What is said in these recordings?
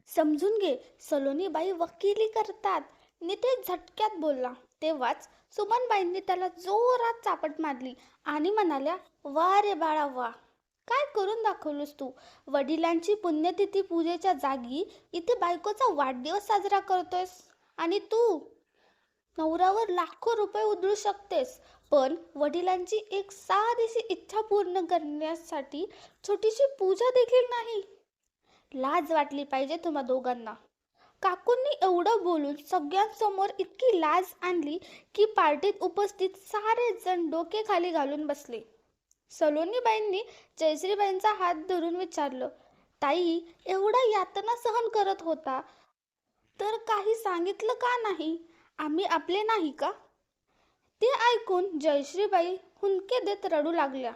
समजून घे, सलोनीबाई वकिली करतात. नितेश झटक्यात बोलला. तेव्हाच सुमनबाईंनी त्याला जोरात चापट मारली आणि म्हणाल्या, वा रे बाळा वा, काय करून दाखवलंस तू. वडिलांची पुण्यतिथी पूजेच्या जागी इथे बायकोचा वाढदिवस साजरा करतोयस. आणि तू नवऱ्यावर लाखो रुपये उधळू शकतेस, पण वडिलांची एक साधीशी इच्छा पूर्ण करण्यासाठी छोटीशी पूजा देखील नाही. लाज वाटली पाहिजे तुम्हा दोघांना. काकूंनी एवढं बोलून सगळ्यांसमोर इतकी लाज आणली की पार्टीत उपस्थित सारे जण डोके खाली घालून बसले. सलोनीबाईंनी जयश्रीबाईंचा हात धरून विचारलं, ताई, एवढा यातना सहन करत होता तर काही सांगितलं का नाही? आम्ही आपले नाही का? ते ऐकून जयश्रीबाई हुंदके देत रडू लागल्या.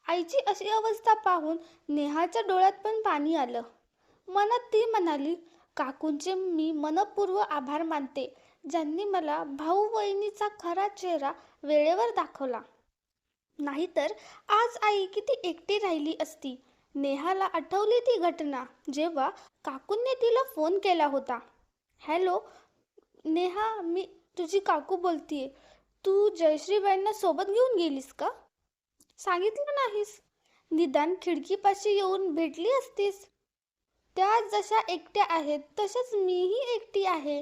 आईची अशी अवस्था पाहून नेहाच्या डोळ्यात पण पाणी आलं. मनात ती म्हणाली, काकूंचे मी मनपूर्वक आभार मानते, ज्यांनी मला भाऊ वहिनीचा खरा चेहरा वेळेवर दाखवला. नाहीतर आज आई किती एकटी राहिली असती. नेहाला आठवली ती घटना जेव्हा काकूंनी तिला फोन केला होता. हॅलो नेहा, मी तुझी काकू बोलतीये. तू जयश्रीबाईंना सोबत घेऊन गेलीस का? सांगितलं नाहीस. निदान खिडकीपाशी येऊन भेटली असतीस. त्या जशा एकट्या आहेत तशाच मीही एकटी आहे.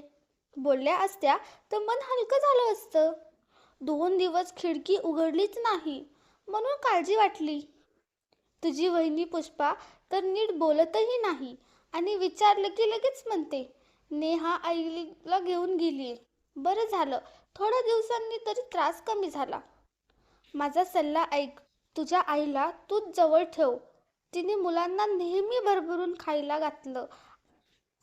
बोलल्या असत्या तर मन हलकं झालं असतं. 2 दिवस खिडकी उघडलीच नाही म्हणून काळजी वाटली. तुझी वहिनी पुष्पा तर नीट बोलतही नाही आणि विचारलं की लगेच म्हणते, नेहा आईला घेऊन गेलीये. बरं झालं, थोड्या दिवसांनी तरी त्रास कमी झाला. माझा सल्ला ऐक. तुझ्या आईला तूच जवळ ठेव. तिने मुलांना नेहमी भरभरून खायला घातलं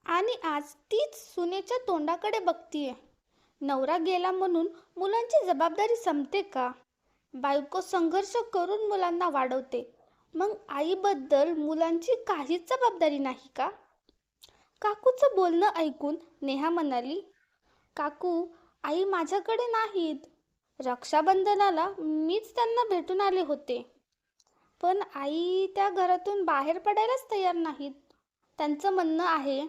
आणि आज तीच सुनेच्या तोंडाकडे बघतीये. नवरा गेला म्हणून मुलांची जबाबदारी संपते का? बायको संघर्ष करून मुलांना वाढवते, मग आईबद्दल मुलांची काहीच जबाबदारी नाही का? काकूचं बोलणं ऐकून नेहा म्हणाली, काकू, आई माझ्याकडे नाहीत. रक्षाबंधनाला मीच त्यांना भेटून आले होते, पण आई त्या घरातून बाहेर पडायलाच तयार नाहीत. त्यांचं म्हणणं आहे,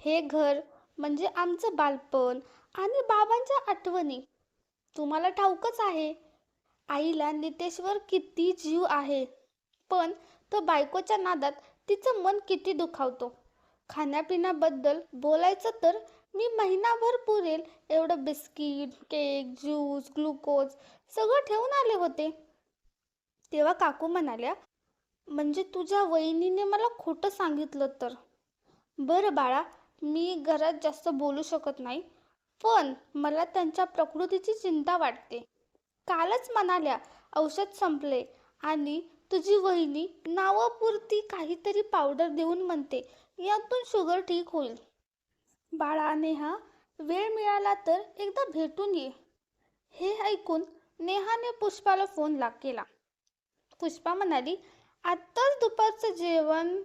हे घर म्हणजे आमचं बालपण आणि बाबांच्या आठवणी. तुम्हाला ठाऊकच आहे, आईला नितेशवर किती जीव आहे, पण तो बायकोच्या नादात तिचं मन किती दुखावतो. खाण्यापिण्याबद्दल बोलायचं तर मी महिनाभर पुरेल एवढं बिस्किट, केक, ज्यूस, ग्लुकोज सगळं ठेवून आले होते. तेव्हा काकू म्हणाल्या, म्हणजे तुझ्या वहिनीने मला खोटं सांगितलं तर? बरं बाळा, मी घरात जास्त बोलू शकत नाही, पण मला त्यांच्या प्रकृतीची चिंता वाटते. कालच म्हणाल्या औषध संपले आणि तुझी वहिनी नावापुरती काहीतरी पावडर देऊन म्हणते यातून शुगर ठीक होईल. बाळा नेहा, वेळ मिळाला तर एकदा भेटून ये. हे ऐकून नेहाने पुष्पाला फोन केला. पुष्पा म्हणाली, आत्ताच दुपारचं जेवण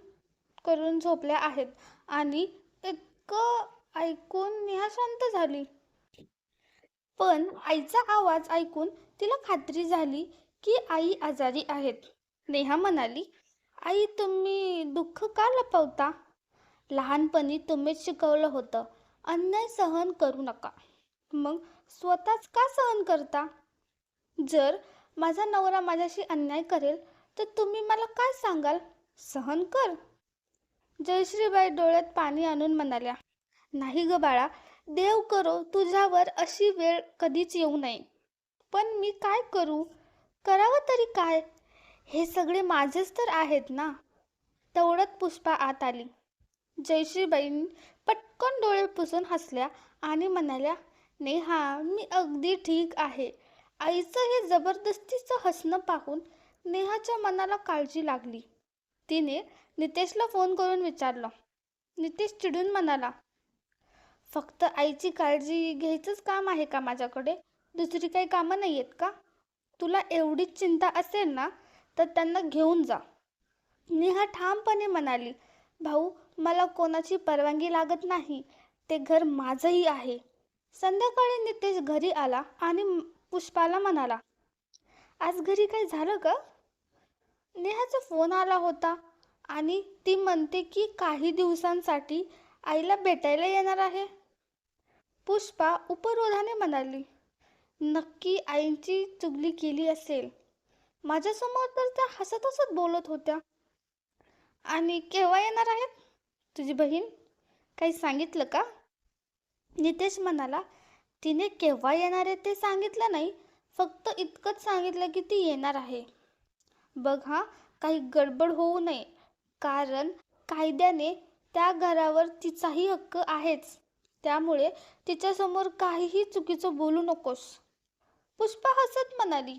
करून झोपल्या आहेत. आणि इतकं ऐकून नेहा शांत झाली. पण आईचा आवाज ऐकून तिला खात्री झाली की आई आजारी आहेत. नेहा म्हणाली, आई, तुम्ही दुःख का लपवता? लहानपणी तुम्हीच शिकवलं होतं, अन्याय सहन करू नका. मग स्वतःच का सहन करता? जर माझा नवरा माझ्याशी अन्याय करेल तर तुम्ही मला काय सांगाल? सहन कर. जयश्रीबाई डोळ्यात पाणी आणून म्हणाल्या, नाही ग बाळा, देव करो तुझ्यावर अशी वेळ कधीच येऊ नये. पण मी काय करू? करावं तरी काय? हे सगळे माझेच तर आहेत ना. तेवढ्यात पुष्पा आत आली. जयश्रीबाईंनी पटकन डोळे पुसून हसल्या आणि म्हणाल्या, नेहा, मी अगदी ठीक आहे. आईचं हे जबरदस्तीचं हसणं पाहून नेहाच्या मनाला काळजी लागली. तिने नितेशला फोन करून विचारलं. नितेश चिडून म्हणाला, फक्त आईची काळजी घ्यायचंच काम आहे का माझ्याकडे? दुसरी काही कामं नाही आहेत का? तुला एवढीच चिंता असेल ना तर त्यांना घेऊन जा. नेहा ठामपणे म्हणाली, भाऊ, मला कोणाची परवानगी लागत नाही. ते घर माझंही आहे. संध्याकाळी नितेश घरी आला आणि पुष्पाला म्हणाला, आज घरी काय झालं का? नेहाचा फोन आला होता आणि ती म्हणते की काही दिवसांसाठी आईला भेटायला येणार आहे. पुष्पा उपरोधाने म्हणाली. नक्की आईची चुगली केली असेल. माझ्यासमोर तर त्या हसत हसत बोलत होत्या. आणि केव्हा येणार आहेत तुझी बहीण? काही सांगितलं का? नितेश म्हणाला. तिने केव्हा येणार आहे ते सांगितलं नाही, फक्त इतकंच सांगितलं की ती येणार आहे. बघ हा, काही गडबड होऊ नये, कारण कायद्याने त्या घरावर तिचाही हक्क आहेच. त्यामुळे तिच्यासमोर काहीही चुकीचं बोलू नकोस. पुष्पा हसत म्हणाली.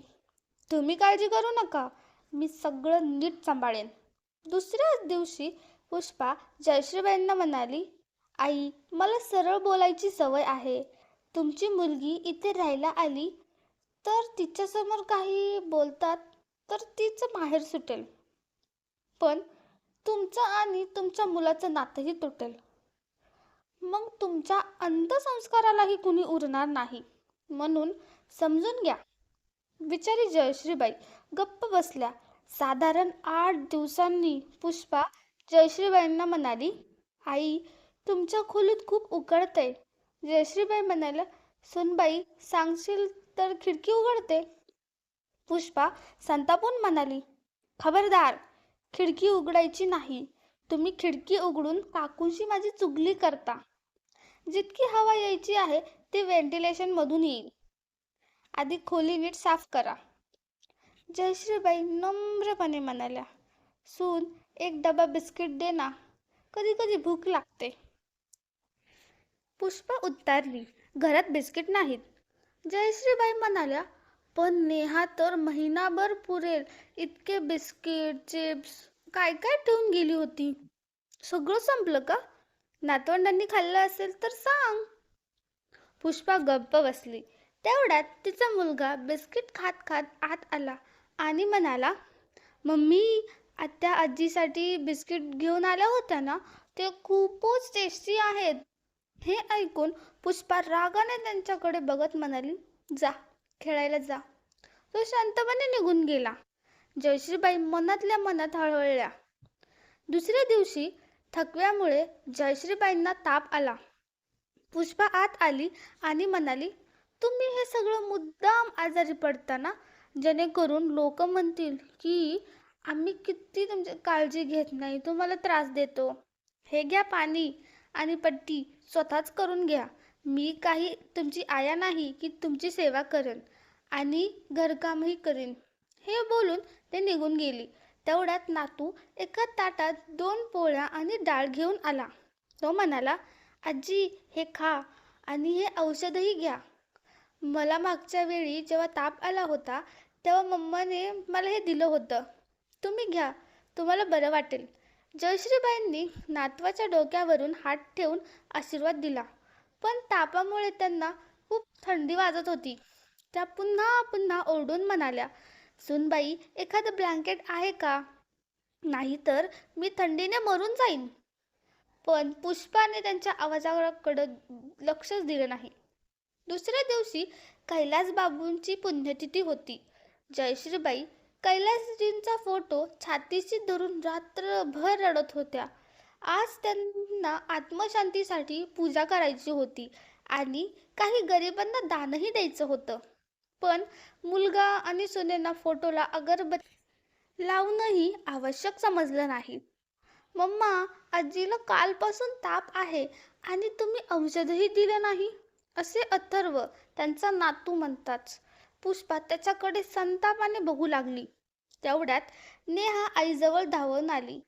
तुम्ही काळजी करू नका, मी सगळं नीट सांभाळेन. दुसऱ्याच दिवशी पुष्पा जयश्रीबाईंना म्हणाली. आई, मला सरळ बोलायची सवय आहे. तुमची मुलगी इथे राहायला आली तर तिच्यासमोर काही बोलतात तर तिचं माहेर सुटेल, पण तुमचं आणि तुमच्या मुलाचं नातंही तुटेल. मग तुमच्या अंधसंस्कारालाही कुणी उरणार नाही, म्हणून समजून घ्या. बिचारी जयश्रीबाई गप्प बसल्या. साधारण 8 दिवसांनी पुष्पा जयश्रीबाईंना म्हणाली. आई, तुमच्या खोलीत खूप उकडतंय. जयश्रीबाई म्हणाल्या. सुनबाई, सांगशील तर खिडकी उघडते. पुष्पा संतापून म्हणाली. खबरदार, खिडकी उघडायची नाही. तुम्ही खिडकी उघडून काकूंशी माझी चुगली करता. जितकी हवा यायची आहे ती व्हेंटिलेशनमधून येईल. आधी खोली नीट साफ करा. जयश्रीबाई नम्रपणे म्हणाल्या. सून, एक डबा बिस्किट दे ना, कधी कधी भूक लागते. पुष्पा उत्तरली. घरात बिस्किट नाहीत. जयश्रीबाई म्हणाल्या. पण नेहा तर महिनाभर पुरेल इतके बिस्किट, चिप्स काय काय ठेवून गेली होती. सगळं संपलं का? नातवंडांनी खाल्लं असेल तर सांग. पुष्पा गप्प बसली. तेवढ्यात तिचा मुलगा बिस्किट खात खात आत आला आणि म्हणाला. मम्मी, आत्या आजीसाठी बिस्किट घेऊन आल्या होत्या ना, ते खूपच टेस्टी आहेत. हे ऐकून पुष्पा रागाने त्यांच्याकडे बघत म्हणाली. जा, खेळायला जा. तो शांतपणे निघून गेला. जयश्रीबाई मनातल्या मनात हळहळल्या. दुसऱ्या दिवशी थकव्यामुळे जयश्रीबाईंना ताप आला. पुष्पा आत आली आणि म्हणाली. तुम्ही हे सगळं मुद्दाम आजारी पडताना, जेणेकरून लोक म्हणतील की आम्ही किती तुमची काळजी घेत नाही, तुम्हाला त्रास देतो. हे घ्या पाणी आणि पट्टी, स्वतःच करून घ्या. मी काही तुमची आया नाही की तुमची सेवा करेन आणि घरकामही करेन. हे बोलून ते निघून गेली. तेवढ्यात नातू एका ताटात 2 पोळ्या आणि डाळ घेऊन आला. तो म्हणाला. आजी, हे खा आणि हे औषधही घ्या. मला मागच्या वेळी जेव्हा ताप आला होता तेव्हा मम्माने मला हे दिलं होतं. तुम्ही घ्या, तुम्हाला बरं वाटेल. जयश्रीबाईंनी नातवाच्या डोक्यावरून हात ठेवून आशीर्वाद दिला. पण तापामुळे त्यांना खूप थंडी वाजत होती. त्या पुन्हा पुन्हा ओरडून म्हणाल्या. सुनबाई, एखादं ब्लँकेट आहे का? नाहीतर मी थंडीने मरून जाईन. पण पुष्पाने त्यांच्या आवाजाकडे लक्षच दिलं नाही. दुसऱ्या दिवशी कैलासबाबूंची पुण्यतिथी होती. जयश्रीबाई कैलासजींचा फोटो छातीशी धरून रात्रभर रडत होत्या. आज त्यांना आत्मशांतीसाठी पूजा करायची होती आणि काही गरिबांना दानही द्यायचं होतं. पण मुलगा आणि सुनेंना फोटोला अगरबत्ती लावणंही आवश्यक समजलं नाही. मम्मा, आजीला कालपासून ताप आहे आणि तुम्ही औषधही दिलं नाही, असे अथर्व, त्यांचा नातू, म्हणताच पुष्पा त्याच्याकडे संतापाने बघू लागली. तेवढ्यात नेहा आईजवळ धावून आली.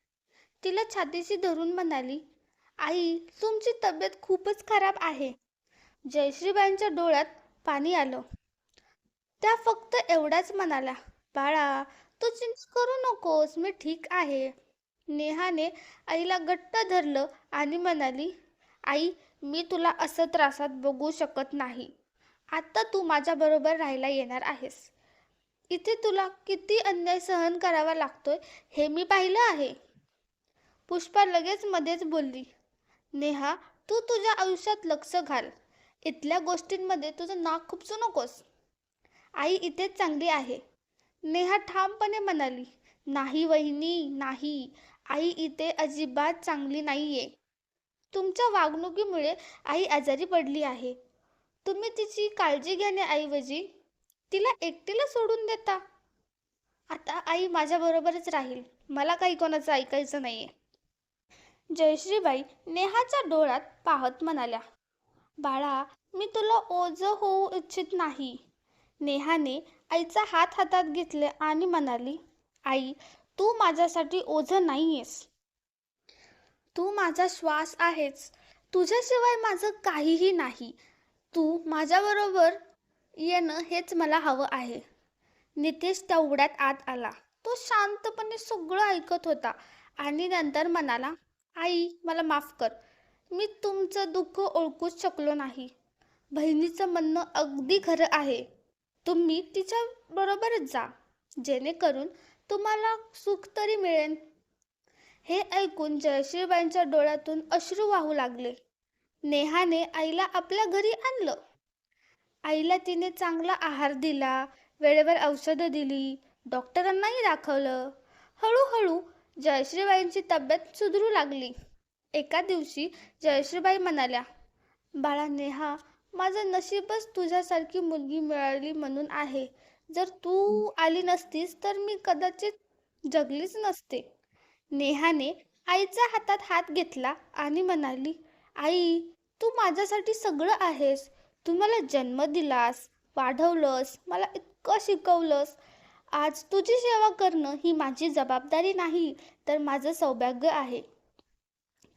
तिला छातीशी धरून म्हणाली. आई, तुमची तब्येत खूपच खराब आहे. जयश्रीबाईंच्या डोळ्यात पाणी आलं. त्या फक्त एवढाच म्हणाल्या. बाळा, तू चिंता करू नकोस, मी ठीक आहे. नेहाने आईला घट्ट धरलं आणि म्हणाली. आई, मी तुला असं त्रासात बघू शकत नाही. आता तू माझ्याबरोबर राहायला येणार आहेस. इथे तुला किती अन्याय सहन करावा लागतोय हे मी पाहिलं आहे. पुष्पा लगेच मध्येच बोलली. नेहा, तू तुझ्या आयुष्यात लक्ष घाल. इथल्या गोष्टींमध्ये तुझं नाक खुपसू नकोस. आई इथेच चांगली आहे. नेहा ठामपणे म्हणाली. नाही वहिनी, नाही. आई इथे अजिबात चांगली नाहीये. तुमच्या वागणुकीमुळे आई आजारी पडली आहे. तुम्ही तिची काळजी घेण्याऐवजी तिला एकटीला सोडून देता. आता आई माझ्याबरोबरच राहील. मला काही कोणाचं ऐकायचं नाहीये. जयश्रीबाई नेहाच्या डोळ्यात पाहत म्हणाल्या, बाळा, मी तुला ओझं होऊ इच्छित नाही. नेहाने आईचा हात हातात घेतले आणि म्हणाली, आई, तू माझ्यासाठी ओझं नाहीयेस. तू माझा श्वास आहेस. तुझ्याशिवाय माझं काहीही नाही. तू माझ्याबरोबर येणं हेच मला हवं आहे. नितेश तेवढ्यात आत आला. तो शांतपणे सगळं ऐकत होता आणि नंतर म्हणाला, आई, मला माफ कर. मी तुमचं दुःख ओळखूच शकलो नाही. बहिणीचं म्हणणं अगदी खरं आहे. तुम्ही तिच्या बरोबरच जा, जेणेकरून तुम्हाला सुख तरी मिळेल. हे ऐकून जयश्रीबाईंच्या डोळ्यातून अश्रू वाहू लागले. नेहाने आईला आपल्या घरी आणलं. आईला तिने चांगला आहार दिला, वेळेवर औषधं दिली, डॉक्टरांनाही दाखवलं. हळूहळू जयश्रीबाईंची तब्येत सुधरू लागली. एका दिवशी जयश्रीबाई म्हणाल्या, बाळा नेहा, माझं नशीबच तुझ्यासारखी मुलगी मिळाली म्हणून आहे. जर तू आली नसतीस तर मी कदाचित जगलीच नसते. नेहाने आईच्या हातात हात घेतला आणि म्हणाली, आई, तू माझ्यासाठी सगळं आहेस. तू मला जन्म दिलास, वाढवलंस, मला इतकं शिकवलंस. आज तुझी सेवा करणं ही माझी जबाबदारी नाही, तर माझं सौभाग्य आहे.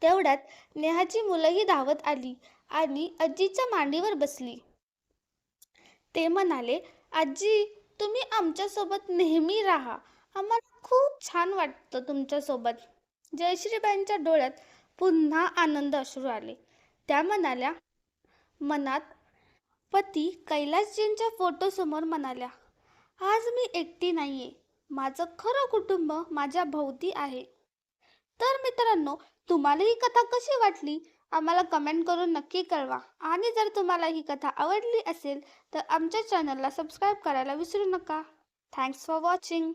तेवढ्यात नेहाची मुलंही धावत आली आणि आजीच्या मांडीवर बसली. ते म्हणाले, आजी, तुम्ही आमच्यासोबत नेहमी राहा. आम्हाला खूप छान वाटतं तुमच्यासोबत. जयश्रीबाईंच्या डोळ्यात पुन्हा आनंद अश्रू आले. त्या म्हणाल्या, मनात पती कैलासजींच्या फोटोसमोर म्हणाल्या, आज मी एकटी नाहीये. माझं खरं कुटुंब माझ्या भोवती आहे. तर मित्रांनो, तुम्हाला ही कथा कशी वाटली आम्हाला कमेंट करून नक्की कळवा. आणि जर तुम्हाला ही कथा आवडली असेल तर आमच्या चॅनलला सबस्क्राईब करायला विसरू नका. Thanks for watching.